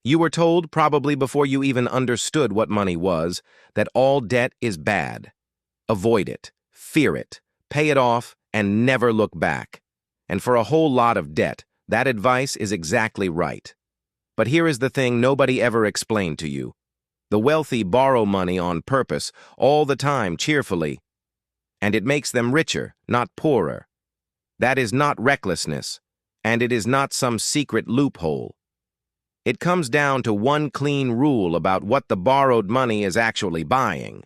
You were told, probably before you even understood what money was, that all debt is bad. Avoid it, fear it, pay it off, and never look back. And for a whole lot of debt, that advice is exactly right. But here is the thing nobody ever explained to you. The wealthy borrow money on purpose, all the time, cheerfully. And it makes them richer, not poorer. That is not recklessness, and it is not some secret loophole. It comes down to one clean rule about what the borrowed money is actually buying.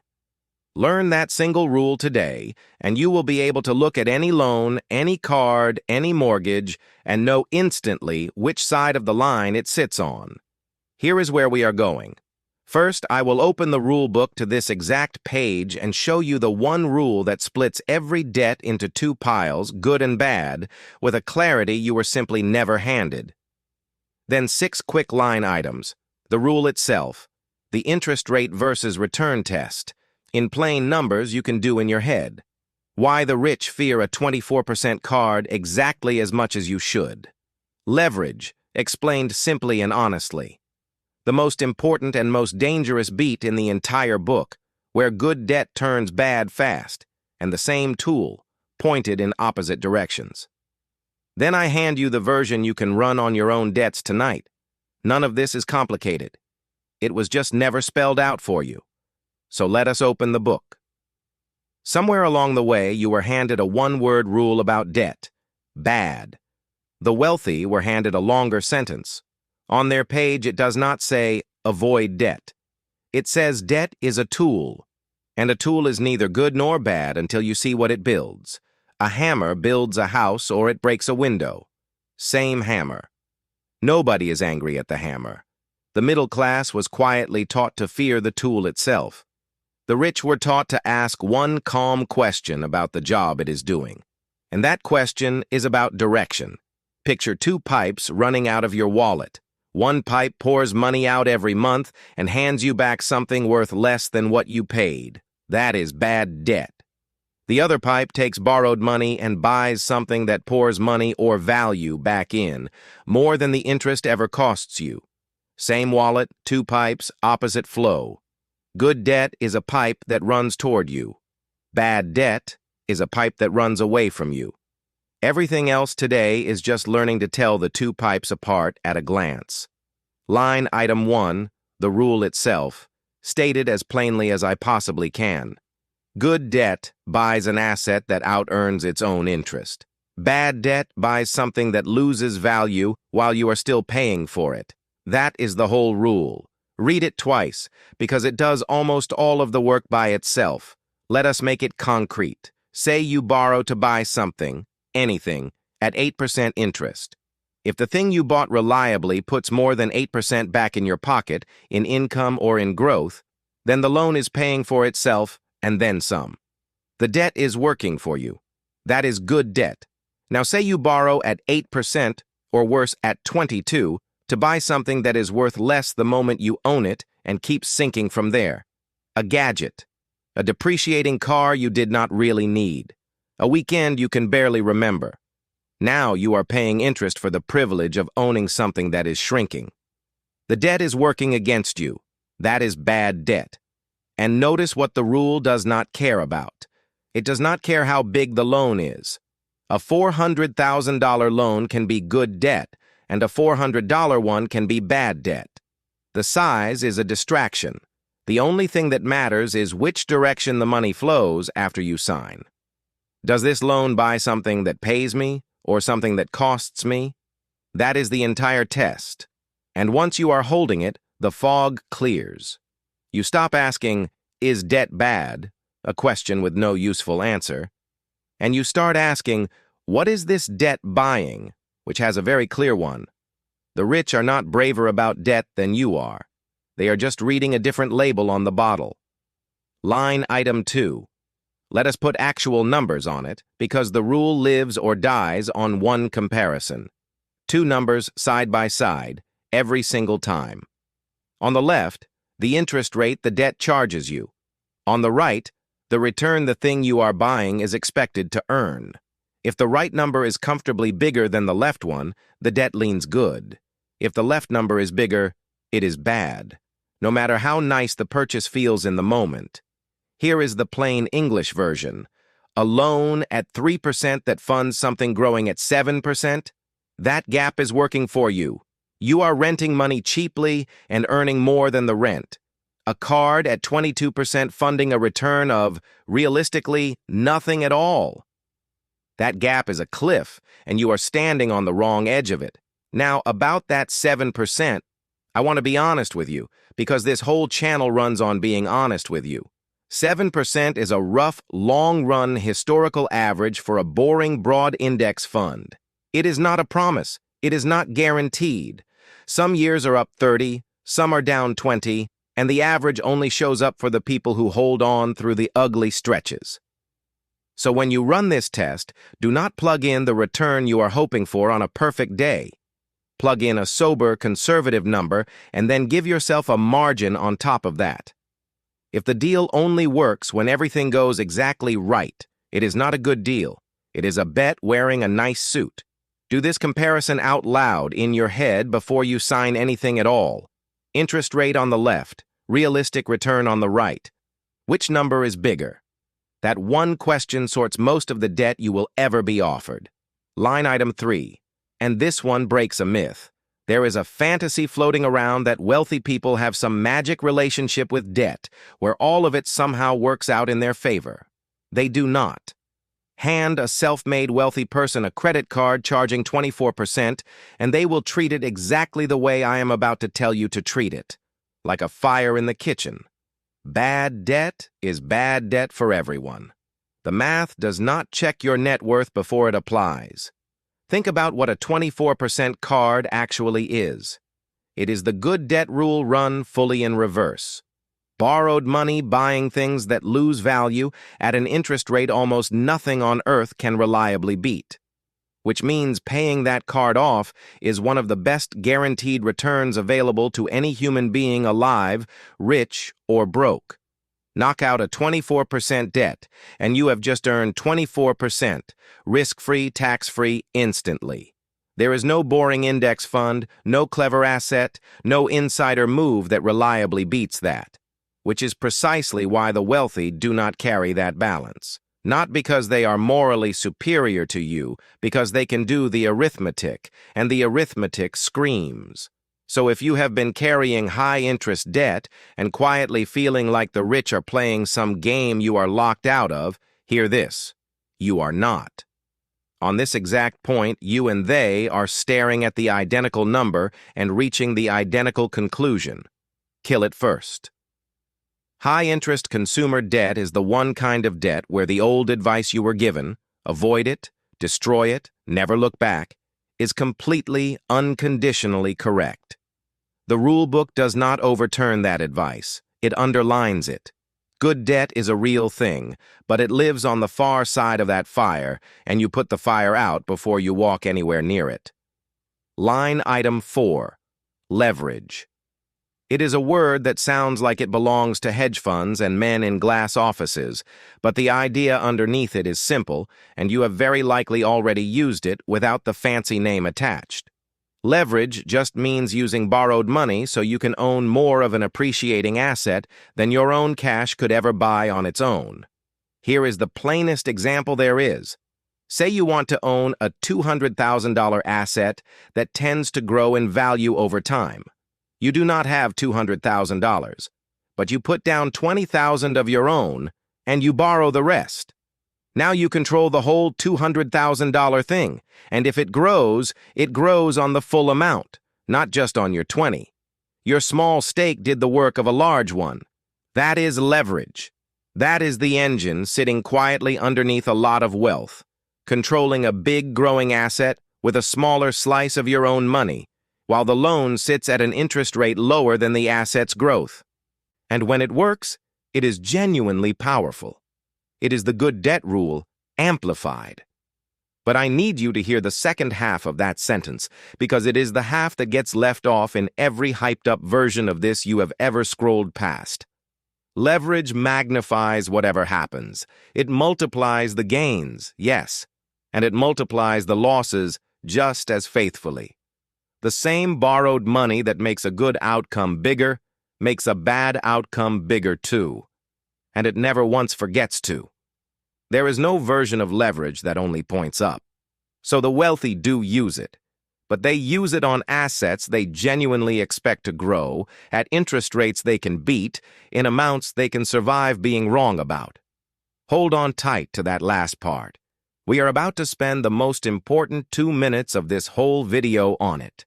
Learn that single rule today, and you will be able to look at any loan, any card, any mortgage, and know instantly which side of the line it sits on. Here is where we are going. First, I will open the rule book to this exact page and show you the one rule that splits every debt into two piles, good and bad, with a clarity you were simply never handed. Then 6 quick line items, the rule itself, the interest rate versus return test, in plain numbers you can do in your head. Why the rich fear a 24% card exactly as much as you should. Leverage, explained simply and honestly. The most important and most dangerous beat in the entire book, where good debt turns bad fast, and the same tool, pointed in opposite directions. Then I hand you the version you can run on your own debts tonight. None of this is complicated. It was just never spelled out for you. So let us open the book. Somewhere along the way, you were handed a one-word rule about debt. Bad. The wealthy were handed a longer sentence. On their page, it does not say, avoid debt. It says debt is a tool, and a tool is neither good nor bad until you see what it builds. A hammer builds a house or it breaks a window. Same hammer. Nobody is angry at the hammer. The middle class was quietly taught to fear the tool itself. The rich were taught to ask one calm question about the job it is doing. And that question is about direction. Picture 2 pipes running out of your wallet. One pipe pours money out every month and hands you back something worth less than what you paid. That is bad debt. The other pipe takes borrowed money and buys something that pours money or value back in, more than the interest ever costs you. Same wallet, 2 pipes, opposite flow. Good debt is a pipe that runs toward you. Bad debt is a pipe that runs away from you. Everything else today is just learning to tell the 2 pipes apart at a glance. Line item 1, the rule itself, stated as plainly as I possibly can. Good debt buys an asset that out-earns its own interest. Bad debt buys something that loses value while you are still paying for it. That is the whole rule. Read it twice, because it does almost all of the work by itself. Let us make it concrete. Say you borrow to buy something, anything, at 8% interest. If the thing you bought reliably puts more than 8% back in your pocket, in income or in growth, then the loan is paying for itself and then some. The debt is working for you. That is good debt. Now say you borrow at 8%, or worse at 22, to buy something that is worth less the moment you own it and keeps sinking from there. A gadget. A depreciating car you did not really need. A weekend you can barely remember. Now you are paying interest for the privilege of owning something that is shrinking. The debt is working against you. That is bad debt. And notice what the rule does not care about. It does not care how big the loan is. A $400,000 loan can be good debt, and a $400 one can be bad debt. The size is a distraction. The only thing that matters is which direction the money flows after you sign. Does this loan buy something that pays me, or something that costs me? That is the entire test. And once you are holding it, the fog clears. You stop asking, is debt bad? A question with no useful answer. And you start asking, what is this debt buying? Which has a very clear one. The rich are not braver about debt than you are. They are just reading a different label on the bottle. Line item 2. Let us put actual numbers on it, because the rule lives or dies on one comparison. 2 numbers side by side, every single time. On the left, the interest rate the debt charges you. On the right, the return the thing you are buying is expected to earn. If the right number is comfortably bigger than the left one, the debt leans good. If the left number is bigger, It is bad, no matter how nice the purchase feels in the moment. Here is the plain English version. A loan at 3% that funds something growing at 7%? That gap is working for you. You are renting money cheaply and earning more than the rent. A card at 22% funding a return of, realistically, nothing at all. That gap is a cliff, and you are standing on the wrong edge of it. Now, about that 7%, I want to be honest with you, because this whole channel runs on being honest with you. 7% is a rough, long-run historical average for a boring broad index fund. It is not a promise. It is not guaranteed. Some years are up 30, some are down 20, and the average only shows up for the people who hold on through the ugly stretches. So when you run this test, do not plug in the return you are hoping for on a perfect day. Plug in a sober, conservative number, and then give yourself a margin on top of that. If the deal only works when everything goes exactly right, it is not a good deal. It is a bet wearing a nice suit. Do this comparison out loud in your head before you sign anything at all. Interest rate on the left, realistic return on the right. Which number is bigger? That one question sorts most of the debt you will ever be offered. Line item 3. And this one breaks a myth. There is a fantasy floating around that wealthy people have some magic relationship with debt, where all of it somehow works out in their favor. They do not. Hand a self-made wealthy person a credit card charging 24%, and they will treat it exactly the way I am about to tell you to treat it, like a fire in the kitchen. Bad debt is bad debt for everyone. The math does not check your net worth before it applies. Think about what a 24% card actually is. It is the good debt rule run fully in reverse. Borrowed money buying things that lose value at an interest rate almost nothing on earth can reliably beat. Which means paying that card off is one of the best guaranteed returns available to any human being alive, rich or broke. Knock out a 24% debt, and you have just earned 24%, risk-free, tax-free, instantly. There is no boring index fund, no clever asset, no insider move that reliably beats that, which is precisely why the wealthy do not carry that balance. Not because they are morally superior to you, because they can do the arithmetic, and the arithmetic screams. So if you have been carrying high-interest debt and quietly feeling like the rich are playing some game you are locked out of, hear this: you are not. On this exact point, you and they are staring at the identical number and reaching the identical conclusion. Kill it first. High-interest consumer debt is the one kind of debt where the old advice you were given, avoid it, destroy it, never look back, is completely, unconditionally correct. The Rulebook does not overturn that advice. It underlines it. Good debt is a real thing, but it lives on the far side of that fire, and you put the fire out before you walk anywhere near it. Line item 4. Leverage. It is a word that sounds like it belongs to hedge funds and men in glass offices, but the idea underneath it is simple, and you have very likely already used it without the fancy name attached. Leverage just means using borrowed money so you can own more of an appreciating asset than your own cash could ever buy on its own. Here is the plainest example there is. Say you want to own a $200,000 asset that tends to grow in value over time. You do not have $200,000, but you put down $20,000 of your own, and you borrow the rest. Now you control the whole $200,000 thing, and if it grows on the full amount, not just on your 20. Your small stake did the work of a large one. That is leverage. That is the engine sitting quietly underneath a lot of wealth, controlling a big growing asset with a smaller slice of your own money, while the loan sits at an interest rate lower than the asset's growth. And when it works, it is genuinely powerful. It is the good debt rule amplified. But I need you to hear the second half of that sentence, because it is the half that gets left off in every hyped-up version of this you have ever scrolled past. Leverage magnifies whatever happens. It multiplies the gains, yes, and it multiplies the losses just as faithfully. The same borrowed money that makes a good outcome bigger makes a bad outcome bigger too. And it never once forgets to. There is no version of leverage that only points up. So the wealthy do use it. But they use it on assets they genuinely expect to grow, at interest rates they can beat, in amounts they can survive being wrong about. Hold on tight to that last part. We are about to spend the most important 2 minutes of this whole video on it.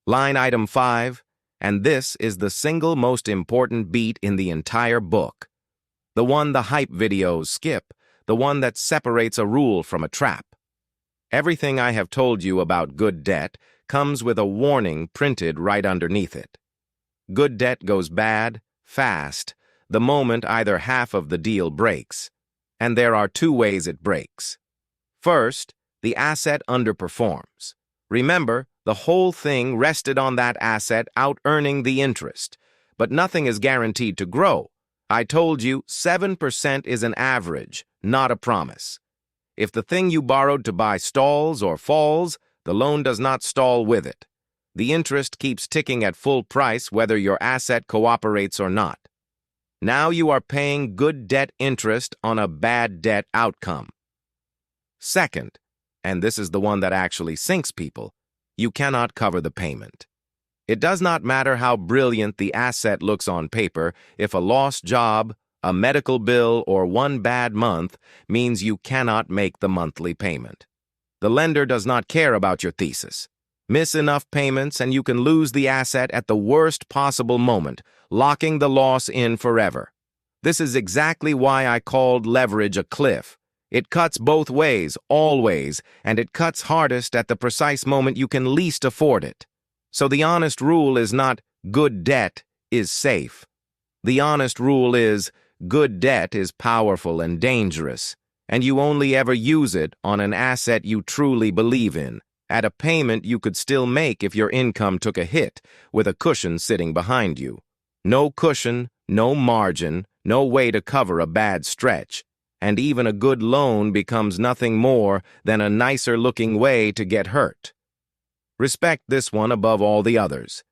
Line item 5, and this is the single most important beat in the entire book. The one the hype videos skip, the one that separates a rule from a trap. Everything I have told you about good debt comes with a warning printed right underneath it. Good debt goes bad, fast, the moment either half of the deal breaks. And there are 2 ways it breaks. First, the asset underperforms. Remember, the whole thing rested on that asset out-earning the interest. But nothing is guaranteed to grow. I told you 7% is an average, not a promise. If the thing you borrowed to buy stalls or falls, the loan does not stall with it. The interest keeps ticking at full price whether your asset cooperates or not. Now you are paying good debt interest on a bad debt outcome. Second, and this is the one that actually sinks people, you cannot cover the payment. It does not matter how brilliant the asset looks on paper if a lost job, a medical bill, or one bad month means you cannot make the monthly payment. The lender does not care about your thesis. Miss enough payments and you can lose the asset at the worst possible moment, locking the loss in forever. This is exactly why I called leverage a cliff. It cuts both ways, always, and it cuts hardest at the precise moment you can least afford it. So the honest rule is not good debt is safe. The honest rule is good debt is powerful and dangerous, and you only ever use it on an asset you truly believe in, at a payment you could still make if your income took a hit, with a cushion sitting behind you. No cushion, no margin, no way to cover a bad stretch, and even a good loan becomes nothing more than a nicer-looking way to get hurt. Respect this one above all the others.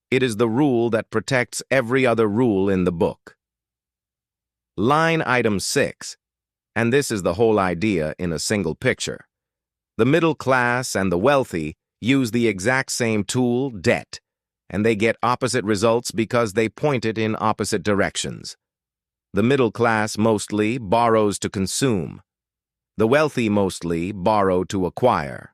It is the rule that protects every other rule in the book. Line item 6, and this is the whole idea in a single picture. The middle class and the wealthy use the exact same tool, debt, and they get opposite results because they point it in opposite directions. The middle class mostly borrows to consume. The wealthy mostly borrow to acquire.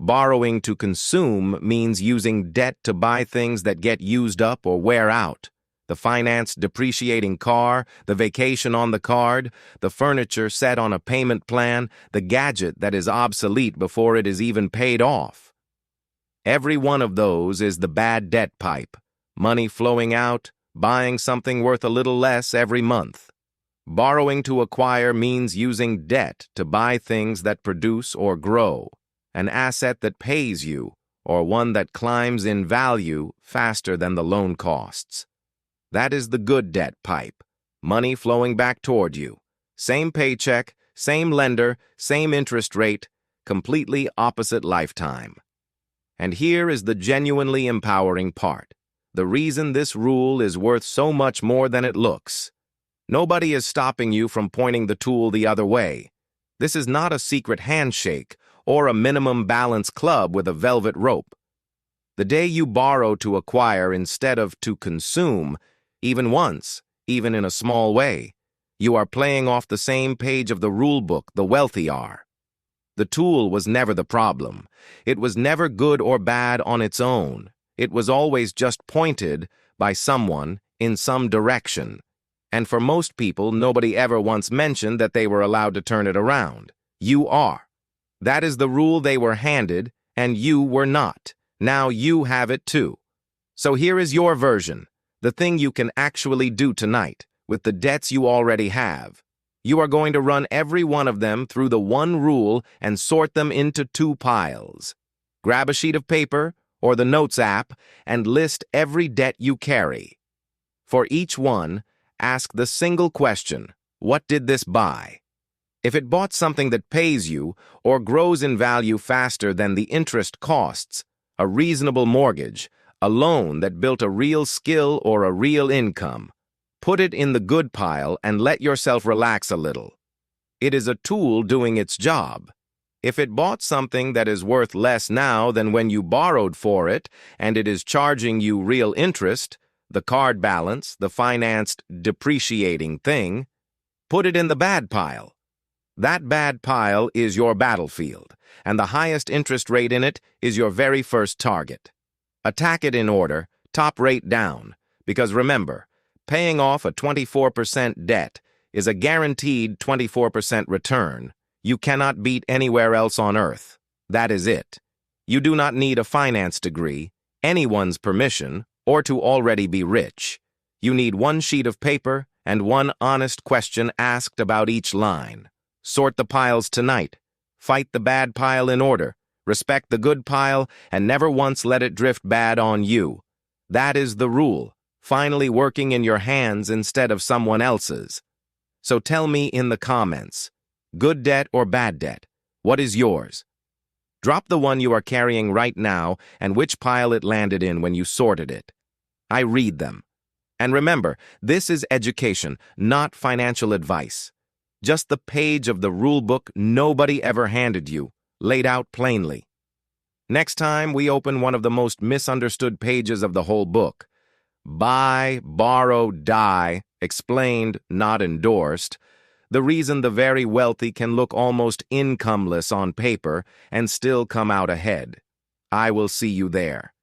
Borrowing to consume means using debt to buy things that get used up or wear out. The financed depreciating car, the vacation on the card, the furniture set on a payment plan, the gadget that is obsolete before it is even paid off. Every one of those is the bad debt pipe, money flowing out, buying something worth a little less every month. Borrowing to acquire means using debt to buy things that produce or grow, an asset that pays you, or one that climbs in value faster than the loan costs. That is the good debt pipe, money flowing back toward you. Same paycheck, same lender, same interest rate, completely opposite lifetime. And here is the genuinely empowering part. The reason this rule is worth so much more than it looks. Nobody is stopping you from pointing the tool the other way. This is not a secret handshake or a minimum balance club with a velvet rope. The day you borrow to acquire instead of to consume, even once, even in a small way, you are playing off the same page of the rulebook the wealthy are. The tool was never the problem. It was never good or bad on its own. It was always just pointed by someone in some direction. And for most people, nobody ever once mentioned that they were allowed to turn it around. You are. That is the rule they were handed, and you were not. Now you have it too. So here is your version, the thing you can actually do tonight, with the debts you already have. You are going to run every one of them through the one rule and sort them into 2 piles. Grab a sheet of paper or the Notes app and list every debt you carry. For each one, ask the single question, what did this buy? If it bought something that pays you or grows in value faster than the interest costs, a reasonable mortgage, a loan that built a real skill or a real income. Put it in the good pile and let yourself relax a little. It is a tool doing its job. If it bought something that is worth less now than when you borrowed for it, and it is charging you real interest, the card balance, the financed, depreciating thing, put it in the bad pile. That bad pile is your battlefield, and the highest interest rate in it is your very first target. Attack it in order, top rate down, because remember, paying off a 24% debt is a guaranteed 24% return. You cannot beat anywhere else on earth. That is it. You do not need a finance degree, anyone's permission, or to already be rich. You need one sheet of paper and one honest question asked about each line. Sort the piles tonight. Fight the bad pile in order. Respect the good pile and never once let it drift bad on you. That is the rule, finally working in your hands instead of someone else's. So tell me in the comments, good debt or bad debt, what is yours? Drop the one you are carrying right now and which pile it landed in when you sorted it. I read them. And remember, this is education, not financial advice. Just the page of the rule book nobody ever handed you, laid out plainly. Next time, we open one of the most misunderstood pages of the whole book. Buy, borrow, die, explained, not endorsed. The reason the very wealthy can look almost incomeless on paper and still come out ahead. I will see you there.